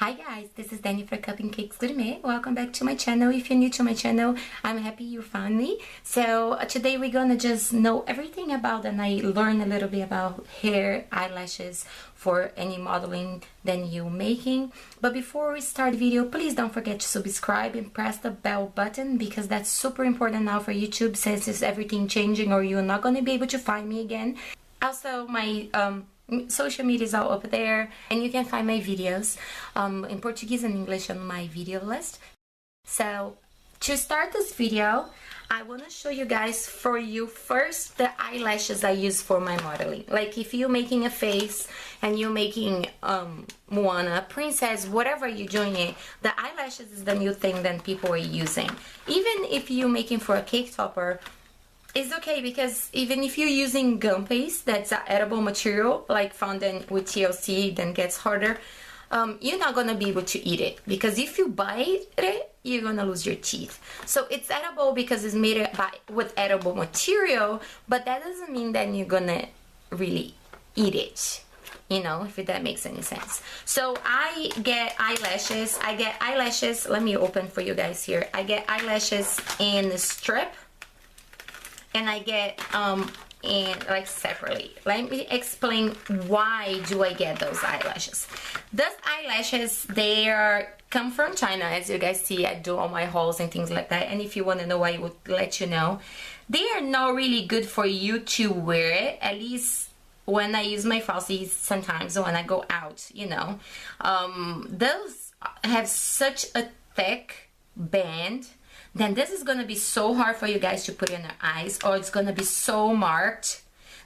Hi guys, this is Dani for Cupcakes Gourmet. Welcome back to my channel. If you're new to my channel, I'm happy you found me. So today we're gonna just know everything about, and I learn a little bit about hair, eyelashes for any modeling that you're making. But before we start the video, please don't forget to subscribe and press the bell button, because that's super important now for YouTube, since it's everything changing or you're not gonna be able to find me again. Also, my social media is all up there, and you can find my videos in Portuguese and English on my video list. So to start this video, I want to show you guys first the eyelashes I use for my modeling. Like if you're making a face and you're making Moana, princess, whatever you're doing it, the eyelashes is the new thing that people are using. Even if you're making for a cake topper, it's okay, because even if you're using gum paste, that's an edible material, like fondant with TLC, then gets harder, you're not gonna be able to eat it, because if you bite it, you're gonna lose your teeth. So it's edible because it's made with edible material, but that doesn't mean that you're gonna really eat it, you know, if that makes any sense. So I get eyelashes. Let me open for you guys here. I get eyelashes in the strip, and I get in like separately. Let me explain why do I get those eyelashes. Those eyelashes, they come from China. As you guys see, I do all my hauls and things like that, and if you want to know, I would let you know. They are not really good for you to wear it, at least when I use my falsies sometimes when I go out, you know. Those have such a thick band, then this is gonna be so hard for you guys to put in your eyes, or it's gonna be so marked,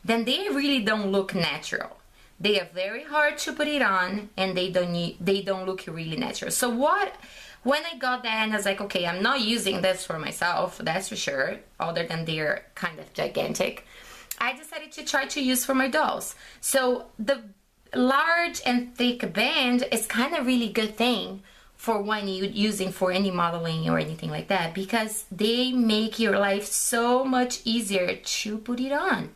then they really don't look natural. They are very hard to put it on, and they don't look really natural. So when I got that, and I was like, okay, I'm not using this for myself, that's for sure, other than they're kind of gigantic, I decided to try to use for my dolls. So the large and thick band is kind of really good thing for when you're using for any modeling or anything like that, because they make your life so much easier to put it on,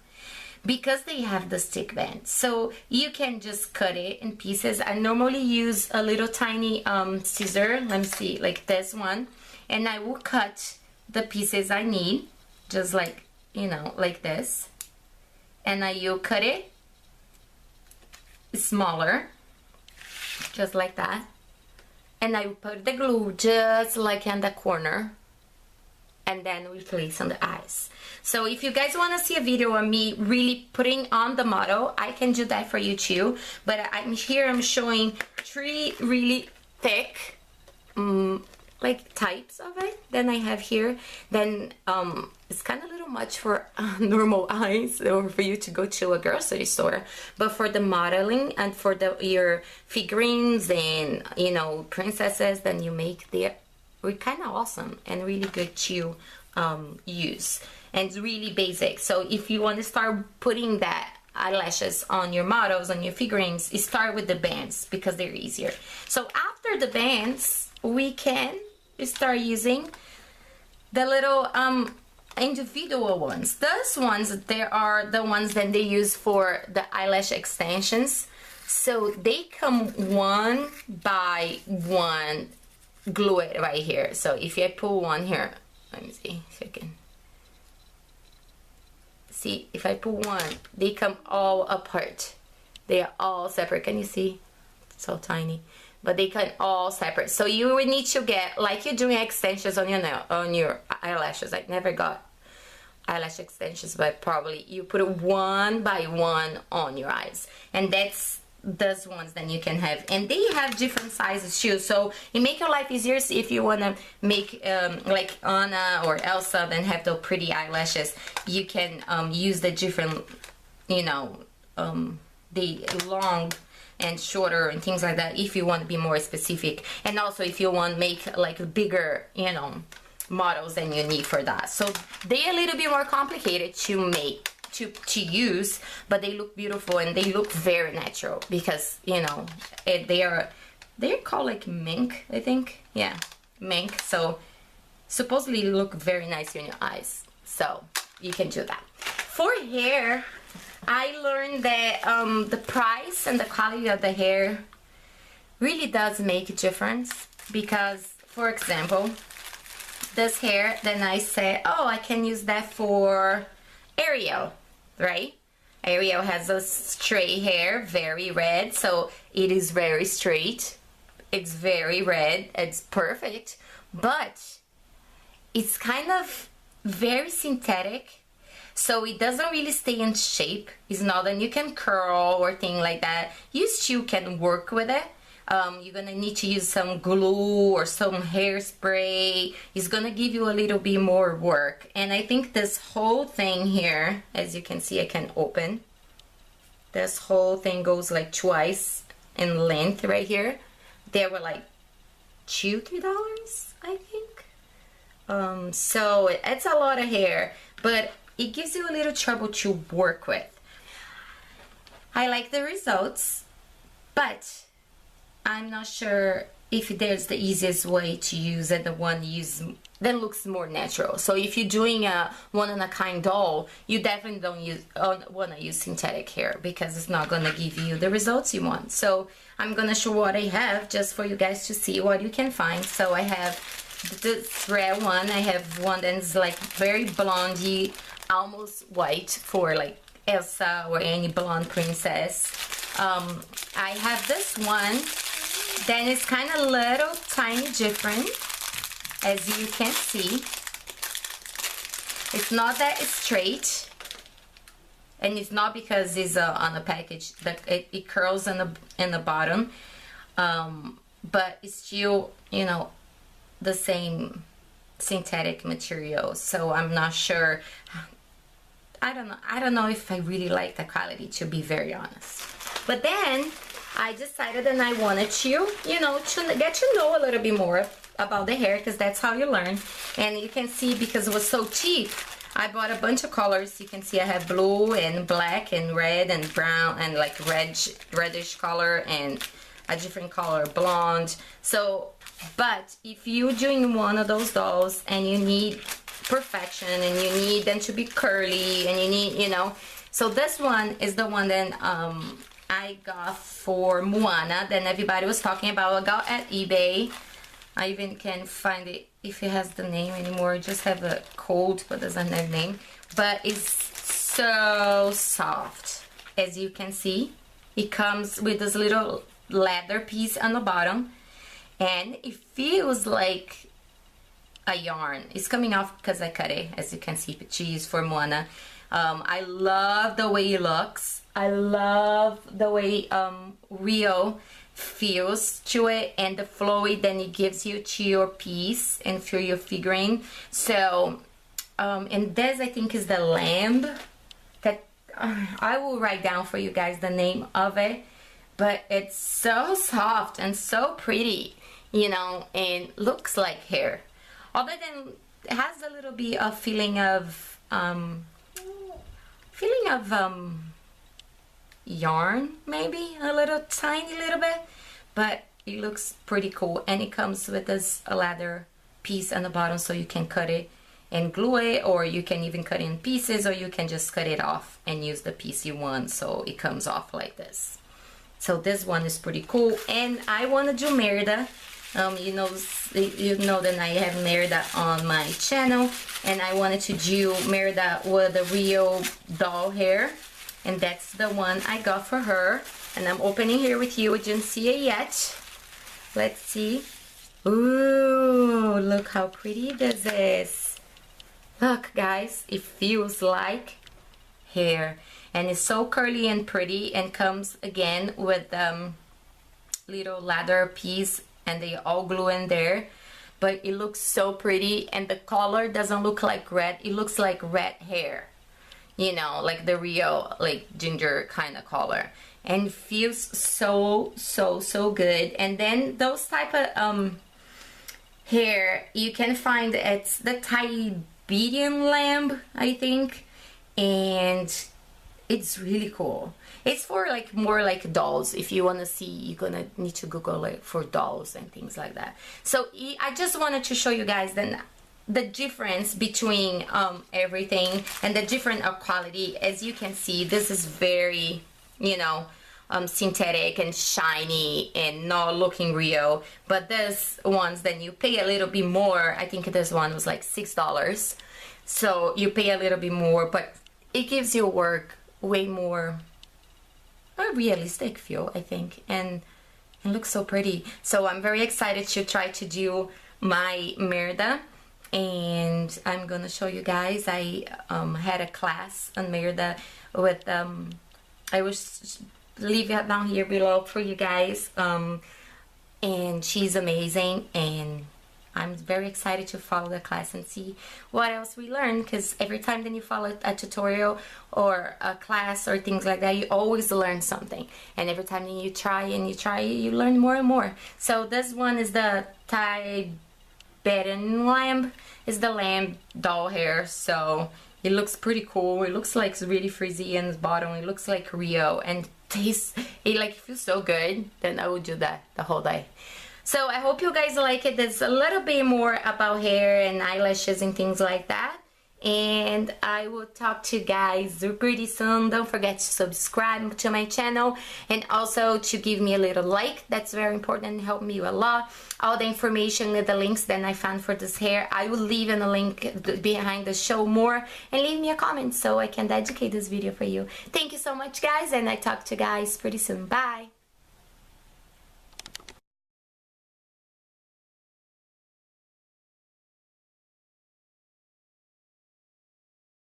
because they have the stick band. So you can just cut it in pieces. I normally use a little tiny scissor, let me see, like this one, and I will cut the pieces I need, just like, you know, like this, and you'll cut it smaller, just like that. And I will put the glue just like in the corner, and then we place on the eyes. So if you guys want to see a video of me really putting on the model, I can do that for you too. But I'm showing 3 really thick like types of it then I have here. Then it's kind of a little much for normal eyes, or for you to go to a grocery store, but for the modeling and for your figurines and, you know, princesses, then you make, they're kind of awesome and really good to use, and it's really basic. So if you want to start putting that eyelashes on your models, on your figurines, you start with the bands because they're easier. So after the bands, we can start using the little individual ones. Those ones, they are the ones that they use for the eyelash extensions. So they come one by one, glue it right here. So if I pull one here, let me see if I can see. If I pull one, they come all apart. They are all separate. Can you see? It's so tiny, but they come all separate. So you would need to get, like you're doing extensions on your eyelashes. I never got eyelash extensions, but probably you put it one by one on your eyes, and that's those ones that you can have. And they have different sizes too, so it make your life easier. So if you want to make like Anna or Elsa, then have the pretty eyelashes, you can use the different, you know, the long and shorter and things like that, if you want to be more specific. And also if you want to make like bigger, you know, models than you need for that. So they're a little bit more complicated to make, to use, but they look beautiful and they look very natural, because, you know, they're called like mink, I think. Yeah, mink. So supposedly look very nice in your eyes, so you can do that. For hair, I learned that the price and the quality of the hair really does make a difference, because for example, this hair, then I say, oh, I can use that for Ariel, right? Ariel has a straight hair, very red, so it is very straight. It's very red, it's perfect, but it's kind of very synthetic, so it doesn't really stay in shape. It's not that you can curl or thing like that. You still can work with it. You're gonna need to use some glue or some hairspray. It's gonna give you a little bit more work. And I think this whole thing here, as you can see, I can open. This whole thing goes like twice in length right here. They were like $2-3, I think. So it's a lot of hair, but it gives you a little trouble to work with. I like the results, but I'm not sure if there's the easiest way to use it, the one that looks more natural. So if you're doing a one-of-a-kind doll, you definitely don't want to use synthetic hair, because it's not going to give you the results you want. So I'm going to show what I have just for you guys to see what you can find. So I have this red one. I have one that's like very blondie, almost white for like Elsa or any blonde princess. I have this one. Then it's kind of little tiny different, as you can see. It's not that straight, and it's not because it's on the package that it curls in the bottom, but it's still, you know, the same synthetic material. So I'm not sure. I don't know if I really like the quality, to be very honest. But then I decided that I wanted to, you know, to get to know a little bit more about the hair, because that's how you learn. And you can see, because it was so cheap, I bought a bunch of colors. You can see I have blue and black and red and brown and like reddish color and a different color, blonde. So, but if you're doing one of those dolls and you need perfection and you need them to be curly and you need, you know, so this one is the one that I got for Moana, that everybody was talking about. I got at eBay. I even can't find it if it has the name anymore. Just have a code, but doesn't have name. But it's so soft, as you can see. It comes with this little leather piece on the bottom, and it feels like a yarn. It's coming off because I cut it, as you can see. Cheese for Moana. I love the way it looks. I love the way Rio feels to it, and the flowy then it gives you to your piece and for your figurine. So and this I think is the lamb that I will write down for you guys the name of it, but it's so soft and so pretty, you know, and looks like hair. Other than it has a little bit of feeling of yarn, maybe a little tiny little bit, but it looks pretty cool. And it comes with this leather piece on the bottom, so you can cut it and glue it, or you can even cut it in pieces, or you can just cut it off and use the piece you want, so it comes off like this. So this one is pretty cool. And I want to do Merida. You know that I have Merida on my channel, and I wanted to do Merida with the real doll hair, and that's the one I got for her. And I'm opening here with you. We didn't see it yet. Let's see. Ooh, look how pretty this is. Look, guys, it feels like hair, and it's so curly and pretty, and comes again with little leather piece, and they all glue in there. But it looks so pretty, and the color doesn't look like red. It looks like red hair, you know, like the real like ginger kind of color, and feels so good. And then those type of hair you can find at the Tiberian lamb, I think, and it's really cool. It's for like more like dolls. If you want to see, you're gonna need to Google like for dolls and things like that. So I just wanted to show you guys the difference between everything, and the different quality. As you can see, this is very, you know, synthetic and shiny and not looking real. But this ones, then you pay a little bit more. I think this one was like $6. So you pay a little bit more, but it gives your work way more a realistic feel, I think, and it looks so pretty. So I'm very excited to try to do my Merda, and I'm gonna show you guys. I had a class on Merda with I will leave it down here below for you guys, and she's amazing, and I'm very excited to follow the class and see what else we learn, because every time that you follow a tutorial or a class or things like that, you always learn something, and every time you try and you try, you learn more and more. So this one is the Tibetan lamb. It's the lamb doll hair, so it looks pretty cool. It looks like it's really frizzy in the bottom. It looks like Rio, and tastes, it like feels so good. Then I will do that the whole day. So I hope you guys like it. There's a little bit more about hair and eyelashes and things like that. And I will talk to you guys pretty soon. Don't forget to subscribe to my channel and also to give me a little like. That's very important and help me a lot. All the information with the links that I found for this hair, I will leave in a link behind the show more, and leave me a comment so I can dedicate this video for you. Thank you so much, guys, and I talk to you guys pretty soon. Bye.